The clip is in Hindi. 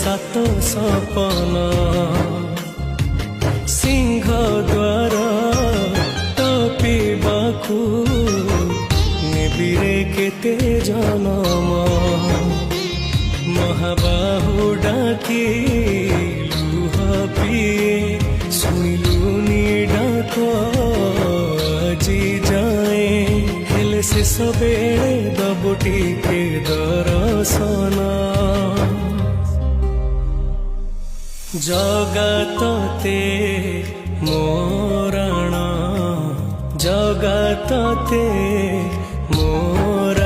सात सपन सिंह द्वार टपिबाकू निबिरे केते जनम महाबाहु डाकी लुह पिए शुणिलुनी डाक আজি जाए हेले से सबे दबुटी के दर्शन जगतते मोराण जगतते मोर